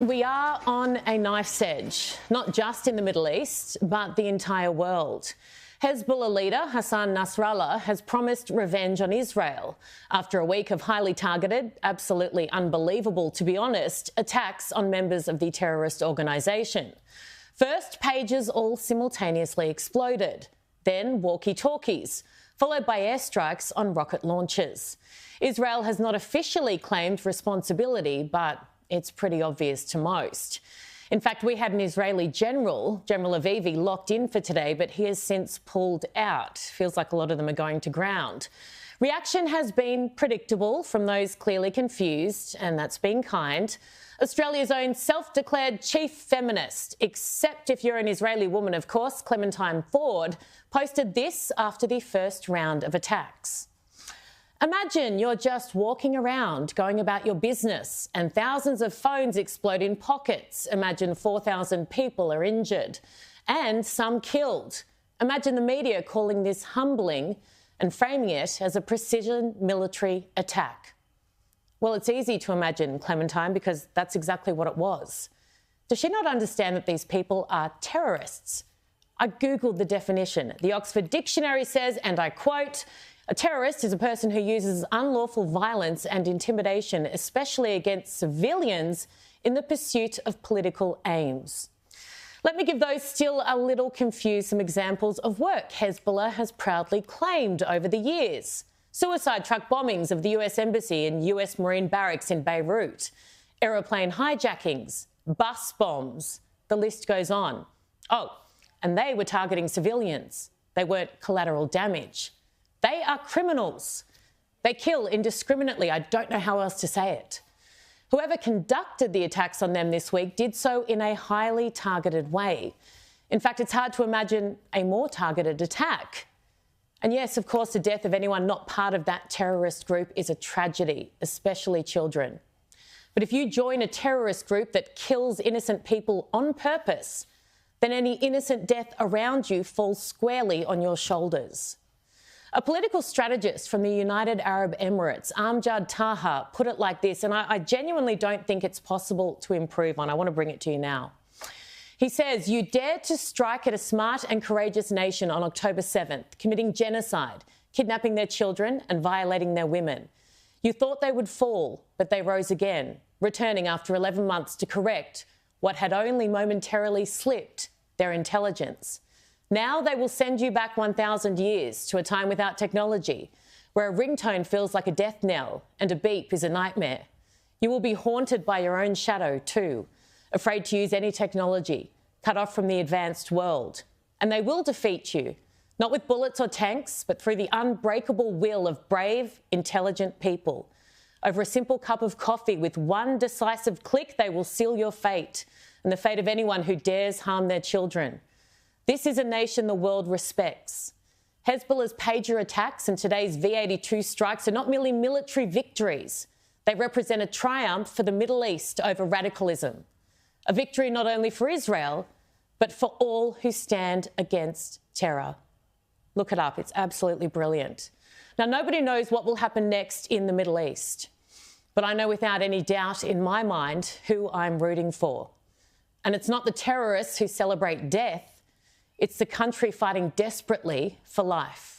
We are on a knife's edge, not just in the Middle East, but the entire world. Hezbollah leader Hassan Nasrallah has promised revenge on Israel after a week of highly targeted, absolutely unbelievable, to be honest, attacks on members of the terrorist organisation. First, pages all simultaneously exploded, then walkie-talkies, followed by airstrikes on rocket launchers. Israel has not officially claimed responsibility, but it's pretty obvious to most. In fact, we had an Israeli General Avivi, locked in for today, but he has since pulled out. Feels like a lot of them are going to ground. Reaction has been predictable from those clearly confused, and that's been kind. Australia's own self-declared chief feminist, except if you're an Israeli woman, of course, Clementine Ford, posted this after the first round of attacks. Imagine you're just walking around, going about your business, and thousands of phones explode in pockets. Imagine 4,000 people are injured and some killed. Imagine the media calling this humbling and framing it as a precision military attack. Well, it's easy to imagine, Clementine, because that's exactly what it was. Does she not understand that these people are terrorists? I Googled the definition. The Oxford Dictionary says, and I quote, "A terrorist is a person who uses unlawful violence and intimidation, especially against civilians, in the pursuit of political aims." Let me give those still a little confused some examples of work Hezbollah has proudly claimed over the years. Suicide truck bombings of the US Embassy and US Marine barracks in Beirut, aeroplane hijackings, bus bombs, the list goes on. Oh, and they were targeting civilians. They weren't collateral damage. They are criminals. They kill indiscriminately. I don't know how else to say it. Whoever conducted the attacks on them this week did so in a highly targeted way. In fact, it's hard to imagine a more targeted attack. And yes, of course, the death of anyone not part of that terrorist group is a tragedy, especially children. But if you join a terrorist group that kills innocent people on purpose, then any innocent death around you falls squarely on your shoulders. A political strategist from the United Arab Emirates, Amjad Taha, put it like this, and I genuinely don't think it's possible to improve on. I want to bring it to you now. He says, "You dared to strike at a smart and courageous nation on October 7th, committing genocide, kidnapping their children and violating their women. You thought they would fall, but they rose again, returning after 11 months to correct what had only momentarily slipped their intelligence. Now they will send you back 1,000 years to a time without technology, where a ringtone feels like a death knell and a beep is a nightmare. You will be haunted by your own shadow too, afraid to use any technology, cut off from the advanced world. And they will defeat you, not with bullets or tanks, but through the unbreakable will of brave, intelligent people. Over a simple cup of coffee, with one decisive click, they will seal your fate and the fate of anyone who dares harm their children. This is a nation the world respects. Hezbollah's pager attacks and today's V-82 strikes are not merely military victories. They represent a triumph for the Middle East over radicalism. A victory not only for Israel, but for all who stand against terror." Look it up. It's absolutely brilliant. Now, nobody knows what will happen next in the Middle East, but I know without any doubt in my mind who I'm rooting for. And it's not the terrorists who celebrate death. It's the country fighting desperately for life.